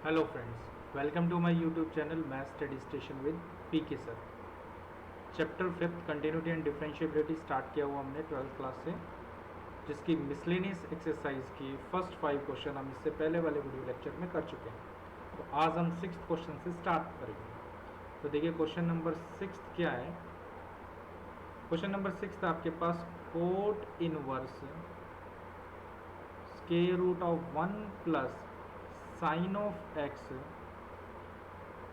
Hello friends, welcome to my YouTube channel math study station with PK sir. Chapter fifth continuity and differentiability start किया हुआ हमने twelfth class से, जिसकी miscellaneous exercise की first 5 question हम इससे पहले वाले वीडियो लेक्चर में कर चुके हैं। तो आज हम सिक्स्थ क्वेश्चन से स्टार्ट करेंगे। तो देखिए क्वेश्चन नंबर सिक्स क्या है। क्वेश्चन नंबर सिक्स आपके पास cot inverse square root of 1 plus sine of x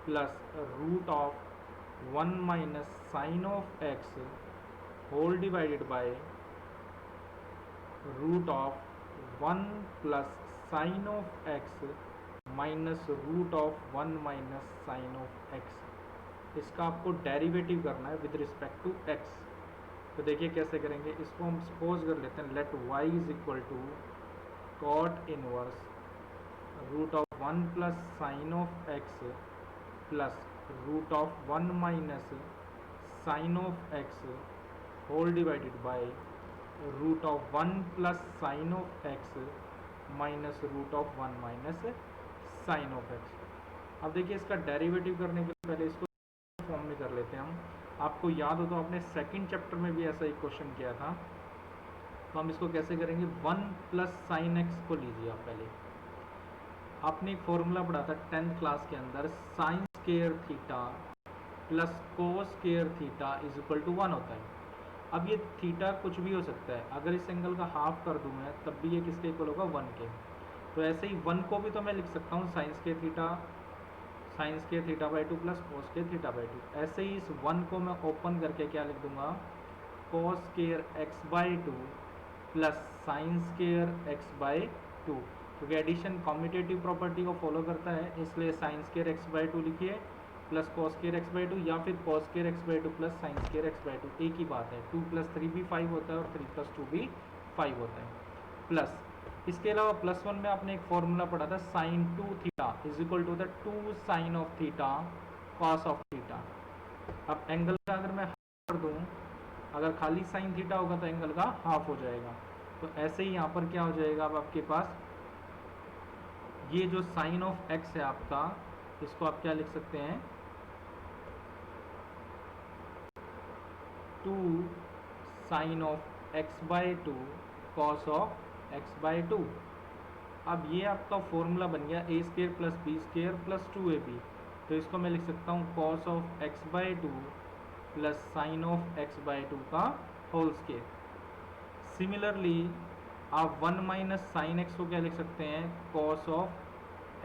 plus root of 1 minus sine of x whole divided by root of 1 plus sine of x minus root of 1 minus sine of x. इसका आपको derivative करना है with respect to x. तो देखिए कैसे करेंगे। इसको हम सपोज कर लेते हैं, let y is equal to cot inverse root of 1 plus sine of x plus root of 1 minus sine of x whole divided by root of 1 plus sine of x minus root of 1 minus sine of x. अब देखिए इसका derivative करने के पहले इसको form में कर लेते हैं हम। आपको याद हो तो आपने सेकंड चैप्टर में भी ऐसा एक क्वेश्चन किया था। तो हम इसको कैसे करेंगे, 1 प्लस साइन एक्स को लीजिए आप पहले। आपने एक फॉर्मूला पढ़ा था 10th क्लास के अंदर, sine square theta plus cos square theta is equal to 1 होता है। अब ये थीटा कुछ भी हो सकता है, अगर इस एंगल का हाफ कर दूं मैं तब भी ये किसके इक्वल होगा, 1 के। तो ऐसे ही 1 को भी तो मैं लिख सकता हूँ sign square theta by 2 plus cos square theta by 2। ऐसे ही इस 1 को मैं ओपन करके क्या लिख दूंगा, cos square x by 2 plus sine square x by 2। क्योंकि एडिशन कॉम्यूटेटिव प्रॉपर्टी को फॉलो करता है, इसलिए साइन स्क्वायर एक्स बाई 2 लिखिए plus cos square x by 2, या फिर cos square x by 2 plus sine square x by 2, एक ही बात है। 2 प्लस 3 भी 5 होता है और 3 प्लस 2 भी 5 होता है। प्लस इसके अलावा प्लस 1 में आपने एक फॉर्मूला पढ़ा था, sine 2 theta is equal to the 2 sine of theta cos of theta. अब एंगल का अगर मैं हाफ कर दूं, अगर खाली साइन थीटा होगा तो एंगल का हाफ हो जाएगा। तो ऐसे ही यहाँ पर क्या हो जाएगा, अब आपके पास ये जो साइन ऑफ एक्स है आपका, इसको आप क्या लिख सकते हैं, 2 sine of x by 2 cos of x by 2। अब ये आपका फॉर्मूला बन गया a square plus b square plus 2ab। तो इसको मैं लिख सकता हूँ cos of x by 2 plus sine of x by 2 का होल स्क्र। सिमिलरली आप 1 माइनस साइन एक्स को क्या लिख सकते हैं, cos of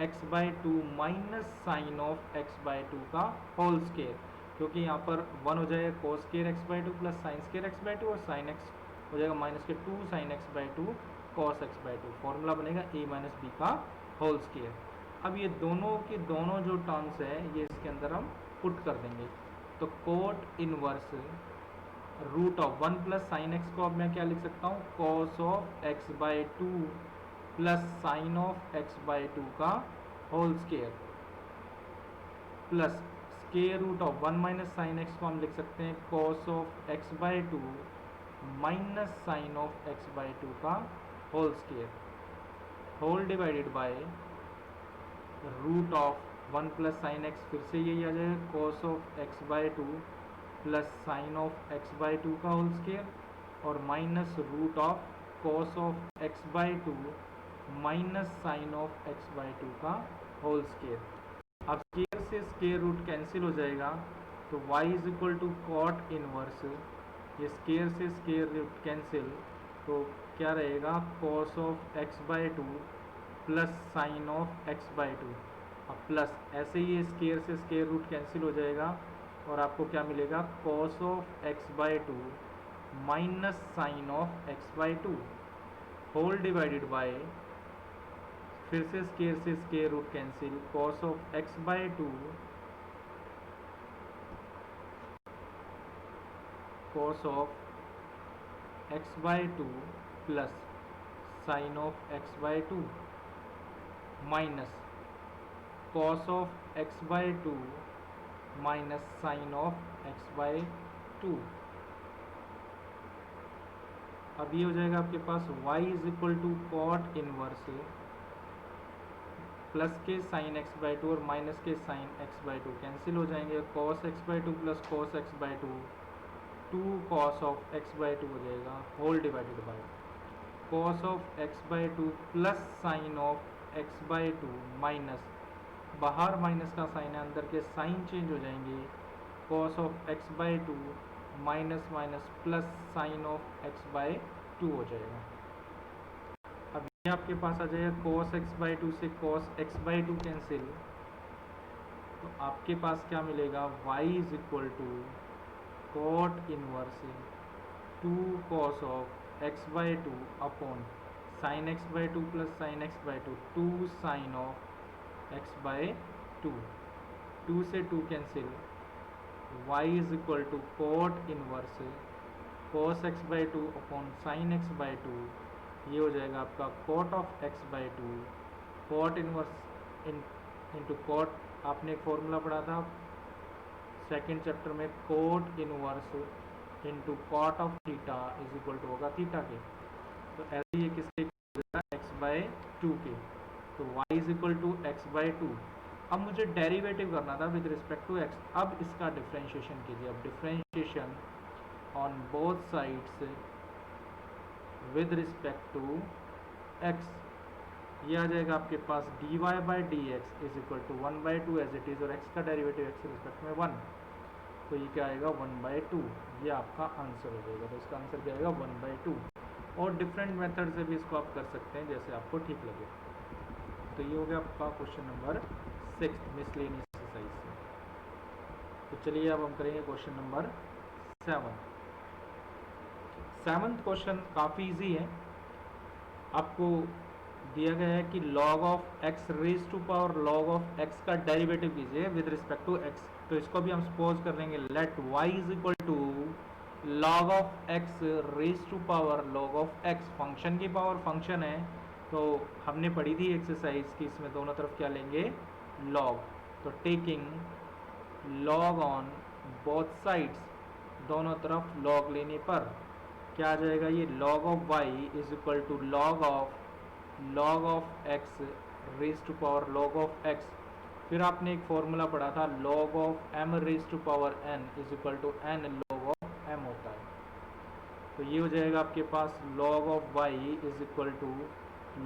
x by 2 minus sine of x by 2 का होल स्क्र। क्योंकि यहाँ पर 1 हो जाएगा cos square x by 2 plus sine square x by 2, और साइन एक्स हो जाएगा माइनस के 2 sign x by 2 cos x by 2। Formula बनेगा ए माइनस बी का होल स्क्र। अब ये दोनों की दोनों जो टर्म्स है ये इसके अंदर हम पुट कर देंगे। तो cot inverse root of 1 plus sine x को अब मैं क्या लिख सकता हूँ, cos of x by 2 plus sine of x by 2 का whole square plus square root of 1 minus sine x को हम लिख सकते हैं cos of x by 2 minus sine of x by 2 का whole square whole divided by root of 1 plus sine x, फिर से यही आ जाएगा cos of x by 2 plus sine of x by 2 का होल स्क्र और minus root of cos of x by 2 minus sine of x by 2 का whole square. अब square से स्क्र रूट कैंसिल हो जाएगा, तो y is equal to cot inverse, ये square से स्क्र रूट कैंसिल, तो क्या रहेगा, cos of x by 2 plus sine of x by 2। अब प्लस ऐसे ही स्क्र से स्क्र रूट कैंसिल हो जाएगा और आपको क्या मिलेगा, cos of x by 2 minus sine of x by 2 whole divided by, फिर से square root cancel, cos of x by 2 cos of x by 2 plus sine of x by 2 minus cos of x by 2 minus sine of x by 2। अब ये हो जाएगा आपके पास y is equal to cot inverse plus के sine x by two और minus के sine x by two cancel हो जाएंगे, cos x by two plus cos x by two, two cos of x by two हो जाएगा whole divided by cos of x by two plus sine of x by two minus, बाहर minus का sign है, अंदर के sign change हो जाएंगे, cos of x by two minus minus plus sine of x by two हो जाएगा। अब ये आपके पास आ जाएगा cos x बाई टू से cos x by two cancel, तो आपके पास क्या मिलेगा y is equal to cot inverse to cos of x by two upon sine x by two plus sine x by two, two sine of x by two, two से two cancel, y is equal to cot inverse cos x by two upon sine x by two, ये हो जाएगा आपका cot of x by two, cot inverse into cot, आपने एक formula पढ़ा था second chapter में, cot inverse into cot of theta is equal to होगा थीटा के, तो ऐसे ये किसके एक्स बाई टू के, तो y is equal to x by two. अब मुझे डेरिवेटिव करना था विद रिस्पेक्ट टू एक्स, अब इसका डिफ्रेंशिएशन कीजिए, अब differentiation on both sides with respect to x, ये आ जाएगा आपके पास dy by d x is equal to one by two as it is, और x का डेरिवेटिव x के रिस्पेक्ट में वन, तो ये क्या आएगा वन बाई टू, ये आपका आंसर हो जाएगा। तो इसका आंसर क्या आएगा वन बाई टू, और डिफरेंट मेथड से भी इसको आप कर सकते हैं जैसे आपको ठीक लगे। तो ये हो गया आपका क्वेश्चन नंबर 6 मिसलेनियस एक्सरसाइज से। तो चलिए अब हम करेंगे क्वेश्चन नंबर 7। सेवन्थ क्वेश्चन काफ़ी इजी है, आपको दिया गया है कि log of x raise to power log of x का डेरिवेटिव कीजिए विद रिस्पेक्ट टू x, तो इसको भी हम सपोज कर लेंगे let y is equal to log of x raise to power log of x, function की पावर फंक्शन है, तो हमने पढ़ी थी एक्सरसाइज की इसमें दोनों तरफ क्या लेंगे log, तो taking log on both sides, दोनों तरफ log लेने पर क्या आ जाएगा, ये log of y is equal to log of x raise to power log of x, फिर आपने एक फॉर्मूला पढ़ा था log of m raise to power n is equal to n log of m होता है, तो ये हो जाएगा आपके पास log of y is equal to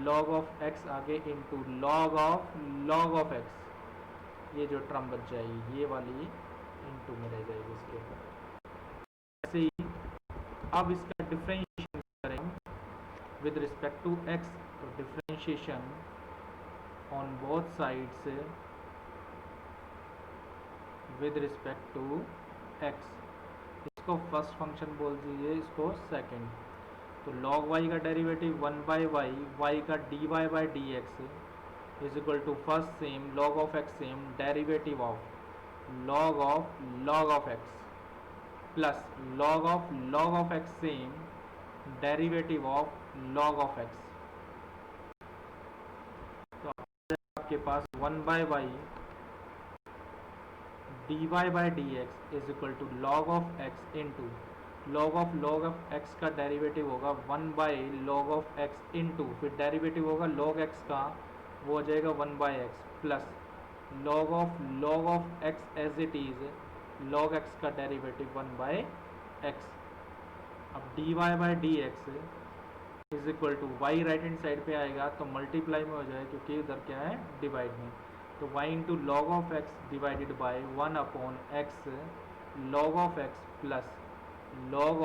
log of x आगे इंटू log ऑफ x, ये जो टर्म बच जाएगी ये वाली इंटू में रह जाएगी इसके ऊपर। ऐसे ही अब इसका डिफरेंशिएशन करें विद रिस्पेक्ट टू x, तो differentiation on both sides with respect to x, इसको फर्स्ट फंक्शन बोल दीजिए, इसको सेकंड, तो log y का derivative one by y, y का dy by d x is equal to first same log of x same derivative of log of x plus log of x same derivative of log of x, तो आपके पास one by y d y by d x is equal to log of x into log of x का derivative होगा one by log of x into, फिर derivative होगा log x का, वो हो जाएगा one by x plus log of x as it is log x का derivative one by x, अब dy by d x is equal to y right hand side पे आएगा तो मल्टीप्लाई में हो जाएगा क्योंकि उधर क्या है डिवाइड में, तो y into log of x divided by one upon x log of x plus log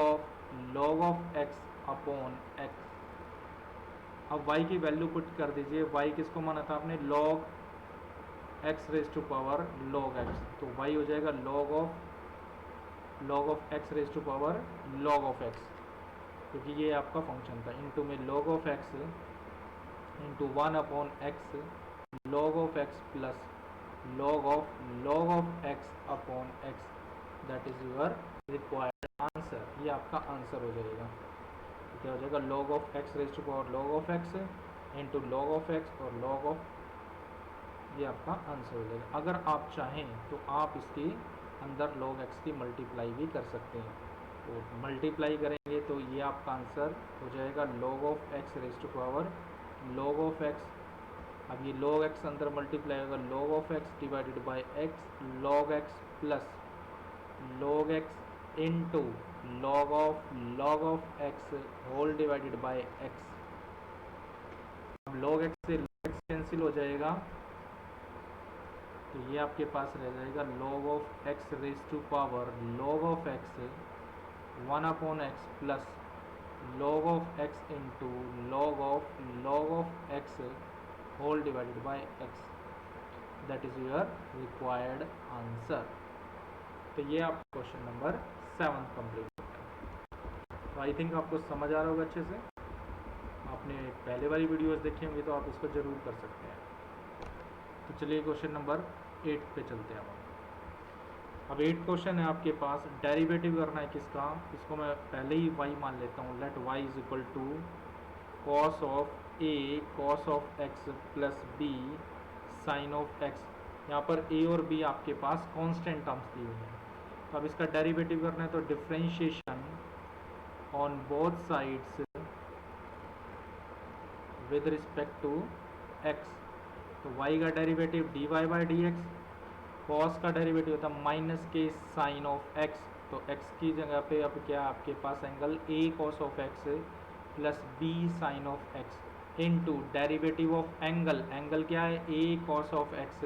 of x upon x. अब y की वैल्यू पुट कर दीजिए, y किसको माना था आपने log x raise to power log x, तो y हो जाएगा log of x raise to power log of x, क्योंकि ये आपका फंक्शन था, इनटू में log of x into one upon x log of x plus log of x upon x, that is your required answer, ये आपका answer हो जाएगा। तो क्या हो जाएगा log of x raise to power log of x into log of x और log of, ये आपका आंसर हो जाएगा। अगर आप चाहें तो आप इसके अंदर log x की मल्टीप्लाई भी कर सकते हैं, तो मल्टीप्लाई करेंगे तो ये आपका आंसर हो जाएगा log of x raise to power log of x अब ये log x अंदर मल्टीप्लाई होगा log of x divided by x log x plus log x into log of x whole divided by x। अब log x से log x cancel हो जाएगा, तो ये आपके पास रह जाएगा log of x raise to power log of x 1/x plus log of x into log of x whole divided by x। That is your required answer. तो ये आप क्वेश्चन नंबर 7 कंप्लीट होता है। तो आई थिंक आपको समझ आ रहा होगा अच्छे से। आपने पहले वाली वीडियोस देखी होंगी तो आप इसको जरूर कर सकते हैं। तो चलिए क्वेश्चन नंबर 8 पे चलते हैं। अब 8 क्वेश्चन है आपके पास, डेरिवेटिव करना है किसका, इसको मैं पहले ही y मान लेता हूँ। Let y is equal to cos of a cos of x plus b sine of x। यहाँ पर a और b आपके पास कांस्टेंट टर्म्स दी हुई हैं। तो अब इसका डेरिवेटिव करना है, तो differentiation on both sides with respect to x। तो y का derivative dy by d x, cos का डेरिवेटिव होता है माइनस के साइन ऑफ x। तो x की जगह पे अब क्या आपके पास angle a cos of x plus b sine of x into derivative of angle, angle क्या है a cos of x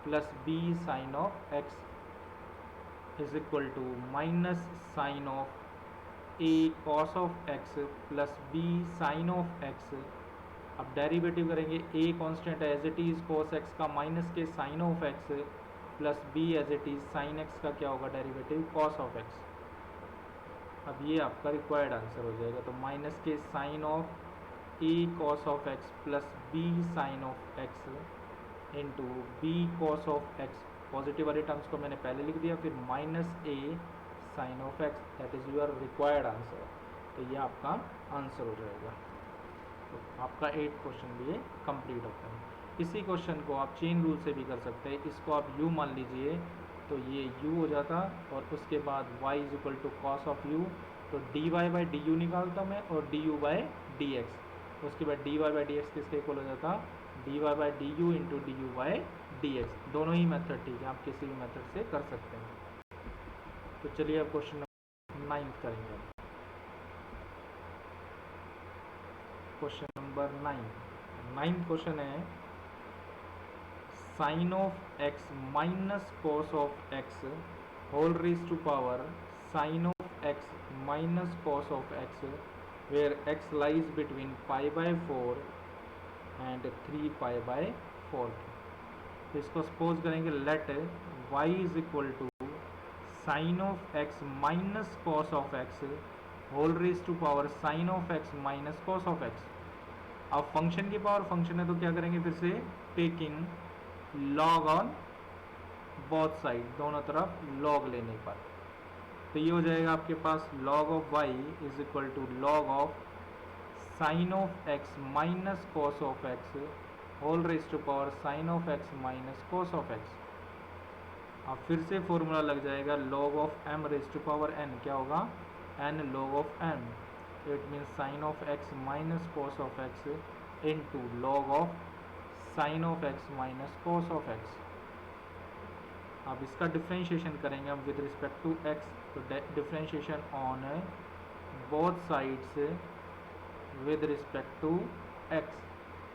plus b sine of x is equal to minus sine of a cos of x plus b sine of x। अब derivative करेंगे, a constant है as it is cos x का minus के sine of x plus b as it is sine x का क्या होगा derivative cos of x। अब ये आपका रिक्वायर्ड आंसर हो जाएगा। तो माइनस के sine of a cos of x plus b sine of x into b cos of x। Positive वाले टर्म्स को मैंने पहले लिख दिया, फिर minus a sine of x। That is your required answer. तो ये आपका आंसर हो जाएगा। तो आपका 8 क्वेश्चन भी कंप्लीट होता है। इसी क्वेश्चन को आप चेन रूल से भी कर सकते हैं। इसको आप u मान लीजिए, तो ये u हो जाता, और उसके बाद y is equal to cos of u। तो dy बाई डी यू निकालता मैं, और du बाई डी एक्स। उसके बाद dy बाई डी एक्स किसके इक्वल हो जाता, dy by d you into D u by d x. दोनों ही मेथड ठीक है, आप किसी भी मेथड से कर सकते हैं। तो चलिए अब क्वेश्चन नंबर 9 करेंगे। क्वेश्चन नंबर 9 क्वेश्चन है, sine of x minus cos of x whole raise to power sine of x minus cos of x where x lies between pi by 4 and 3 pi by 4। तो इसको suppose करेंगे, let y is equal to sine of x minus cos of x whole raise to power sine of x minus cos of x। अब function की power function है, तो क्या करेंगे फिर से, taking log on both side, दोनों तरफ लॉग लेने पर। तो ये हो जाएगा आपके पास log of y is equal to log of sine of x minus cos of x whole raise to power sine of x minus cos of x। अब फिर से फॉर्मूला लग जाएगा log of m raise to power n, क्या होगा n log of m। It means sine of x minus cos of x into log of sine of x minus cos of x। अब इसका differentiation करेंगे हम with respect to x। तो differentiation on both sides with respect to x।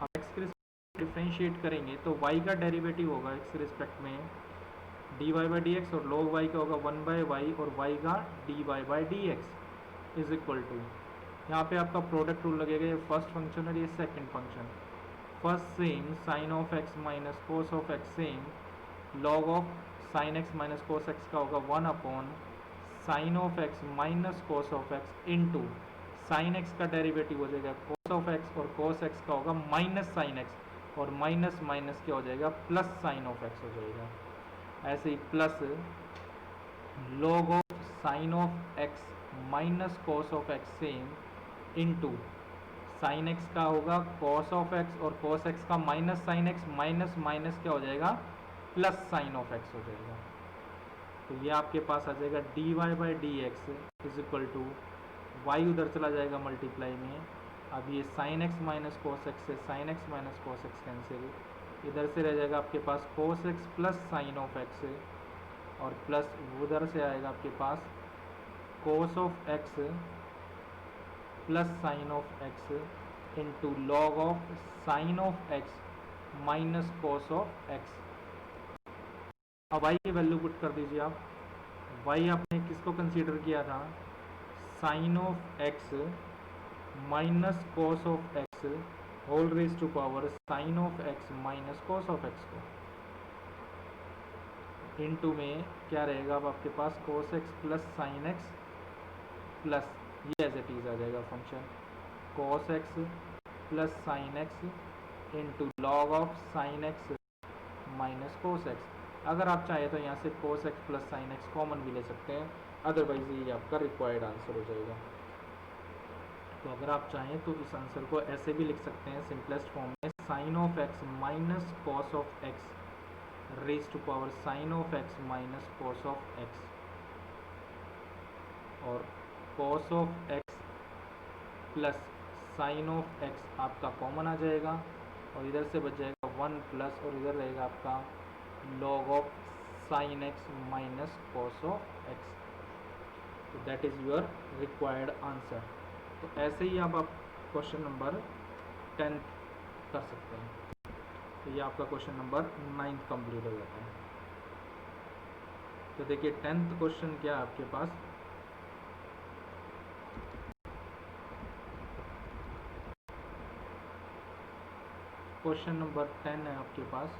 अब x के respect differentiate करेंगे, तो y का डेरिवेटिव होगा x के रिस्पेक्ट में dy बाई डी एक्स, और log y का होगा 1 बाई वाई, और y का dy by d x is equal to, यहाँ पे आपका प्रोडक्ट रूल लगेगा, ये फर्स्ट फंक्शन और ये second function. First same sine of x minus cos of x same, log of sine x minus cos x का होगा 1 upon sine of x minus cos of x into sine x का derivative हो जाएगा कोस of x, और कोस x का होगा minus sine x, और minus minus क्या हो जाएगा प्लस साइन ऑफ x हो जाएगा। ऐसे ही plus log of sine of x minus cos of x same into sine x का होगा कॉस ऑफ x, और कॉस x का minus sine x, minus minus क्या हो जाएगा प्लस साइन ऑफ x हो जाएगा। तो ये आपके पास आ जाएगा dy by d x is equal to y उधर चला जाएगा मल्टीप्लाई में, अब ये sine x minus cos x से sine x minus cos x cancel, इधर से रह जाएगा आपके पास cos x plus sine of x, और प्लस उधर से आएगा आपके पास cos of x plus sine of x into log of sine of x minus cos of x. अब y की वैल्यू पुट कर दीजिए आप। y आपने किसको कंसीडर किया था, sine of x minus cos of x whole raise to power sine of x minus cos of x को, इनटू में क्या रहेगा अब आपके पास cos x plus sine x plus ये एज इट इज आ जाएगा function cos x plus sine x into log of sine x minus cos x. अगर आप चाहें तो यहाँ से cos x plus sine x common भी ले सकते हैं, अदरवाइज ये आपका रिक्वायर्ड आंसर हो जाएगा। तो अगर आप चाहें तो इस आंसर को ऐसे भी लिख सकते हैं सिंपलेस्ट फॉर्म में, sine of x minus cos of x raise to power sine of x minus cos of x, और cos of x plus sine of x आपका कॉमन आ जाएगा, और इधर से बच जाएगा 1 प्लस, और इधर रहेगा आपका log of sine x minus cos of x. तो that is your required answer. तो ऐसे ही आप क्वेश्चन नंबर 10 कर सकते हैं। तो ये आपका क्वेश्चन नंबर 9 कंप्लीट हो जाता है। तो देखिए 10th क्वेश्चन क्या है आपके पास, क्वेश्चन नंबर 10 है आपके पास,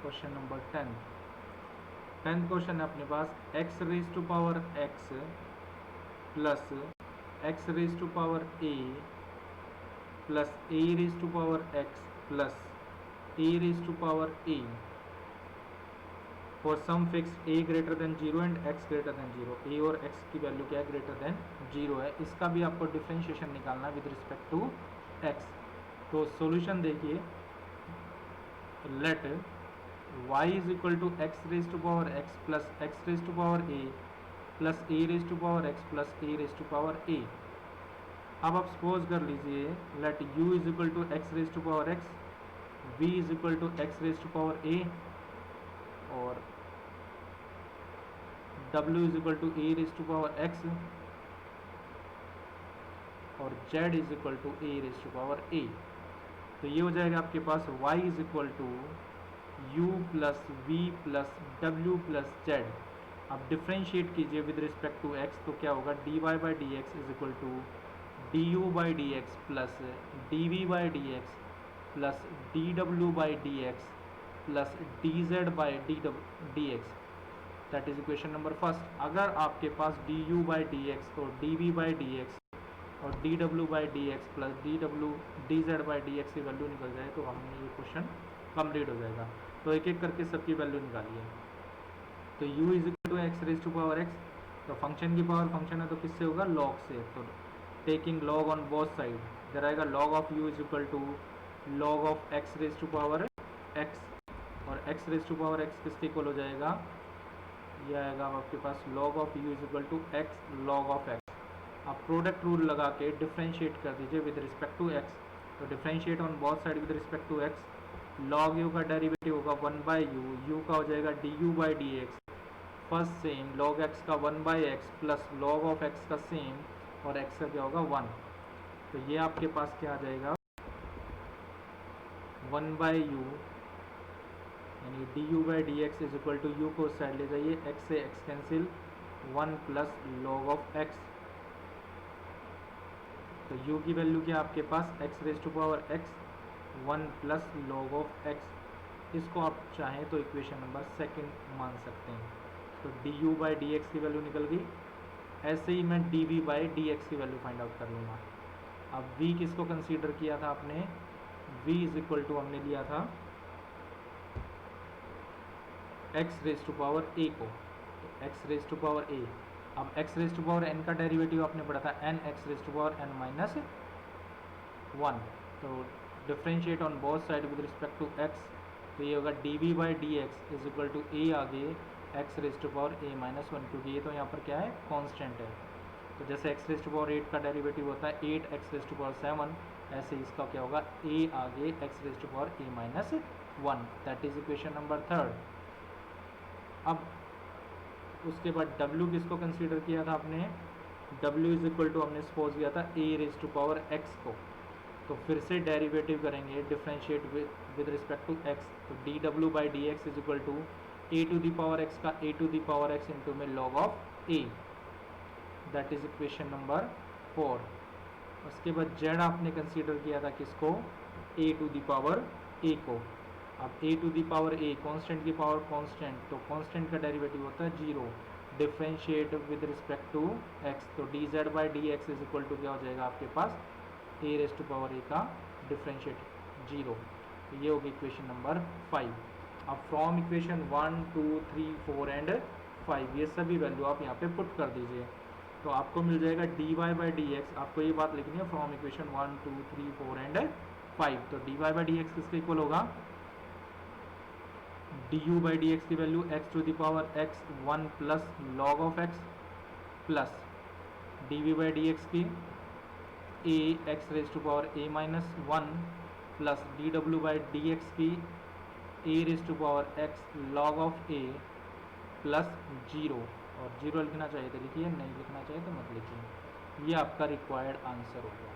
क्वेश्चन नंबर 10th क्वेश्चन है अपने पास, x raise to power x plus x raise to power a plus a raise to power x plus a raise to power a for some fix a greater than 0 and x greater than 0। A और x की value क्या है, greater than 0 है। इसका भी आपको differentiation निकालना है विद रिस्पेक्ट टू एक्स। तो सॉल्यूशन देखिए, let y is equal to x raise to power x plus x raise to power a plus a raise to power x plus a raise to power a. अब आप suppose कर लीजिए, let u is equal to x raise to power x, v is equal to x raise to power a, और w is equal to a raise to power x, और z is equal to a raise to power a. तो ये हो जाएगा आपके पास y is equal to u plus v plus w plus z। अब differentiate कीजिए विद रिस्पेक्ट टू x, तो क्या होगा, dy by d x is equal to du by d x plus dv by d x plus dw by d x plus dz by d x. That is equation number first. अगर आपके पास du by d x और dv by d x और dw by d x plus dz by d x की value निकल जाए तो हमने ये क्वेश्चन कंप्लीट हो जाएगा। तो एक एक करके सबकी वैल्यू निकालिए। तो u is equal to x raise to power x, तो फंक्शन की पावर फंक्शन है तो किससे होगा, लॉग से। तो taking log on both side, इधर आएगा log of u is equal to log of x raise to power x, और x raise to power x किसके इक्वल हो जाएगा, ये आएगा आपके पास log of u is equal to x log of x. आप प्रोडक्ट रूल लगा के डिफ्रेंशिएट कर दीजिए विद रिस्पेक्ट टू एक्स। तो differentiate on both side with respect to x, log u का डेरिवेटिव होगा 1 बाई u का हो जाएगा du by d x, first same log x का 1 by x plus log of x का same, और x का क्या होगा 1। तो ये आपके पास क्या आ जाएगा 1 बाई u, यानी du by d x is equal to u को साइड ले जाइए, x से x cancel, 1 plus log of x। तो u की वैल्यू क्या आपके पास x raise to power x 1 plus log of x। इसको आप चाहें तो इक्वेशन नंबर सेकंड मान सकते हैं। तो du बाई डी एक्स की वैल्यू निकल गई। ऐसे ही मैं dv बाई डी एक्स की वैल्यू फाइंड आउट कर लूँगा। अब v किसको कंसीडर किया था आपने, v इज इक्वल टू हमने लिया था x raise to power a को, तो x raise to power a। अब x raise to power n का डेरिवेटिव आपने पढ़ा था n x raise to power n minus 1। तो differentiate on both side with respect to x, तो ये होगा dv by d x is equal to a आगे x raise to power a minus 1, क्योंकि ये तो यहाँ पर क्या है, कांस्टेंट है। तो जैसे एक्स रेज टू पावर 8 का डेरिवेटिव होता है 8 एक्स रेज टू पावर 7, ऐसे इसका क्या होगा a आगे x raise to power a minus 1, that is equation number 3। अब उसके बाद w किसको कंसीडर किया था आपने, w इज इक्वल टू हमने सपोज किया था a raise to power x को, तो फिर से डेरिवेटिव करेंगे differentiate with respect to x, तो डी डब्ल्यू by d x is equal to a to the power x का a to the power x into में log of a, that is equation number 4। उसके बाद z आपने consider किया था किसको, a to the power a को। अब a to the power a constant की पावर कांस्टेंट, तो कांस्टेंट का डेरिवेटिव होता है 0, differentiate with respect to x, तो d z by d x is equal to क्या हो जाएगा आपके पास a raise to power a का डिफरेंशिएट 0, ये होगी इक्वेशन नंबर 5। अब फ्रॉम इक्वेशन 1 2 3 4 एंड 5 ये सभी वैल्यू आप यहाँ पे पुट कर दीजिए, तो आपको मिल जाएगा d y by d x, आपको ये बात लिखनी है फ्रॉम इक्वेशन 1 2 3 4 एंड 5, तो d y by d x किसके इक्वल होगा, d u by d x की value x to the power x 1 plus log of x plus d v by d x की a x raise to power a minus 1 plus d डब्ल्यू by d x की a raise to power x log of a plus 0, और 0 लिखना चाहिए तो लिखिए, नहीं लिखना चाहिए तो मत लिखिए। ये आपका रिक्वायर्ड आंसर होगा।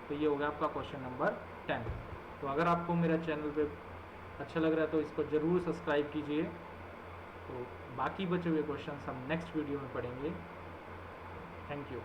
तो ये होगा आपका क्वेश्चन नंबर 10। तो अगर आपको मेरा चैनल पे अच्छा लग रहा है तो इसको ज़रूर सब्सक्राइब कीजिए। तो बाकी बचे हुए क्वेश्चन हम नेक्स्ट वीडियो में पढ़ेंगे। Thank you.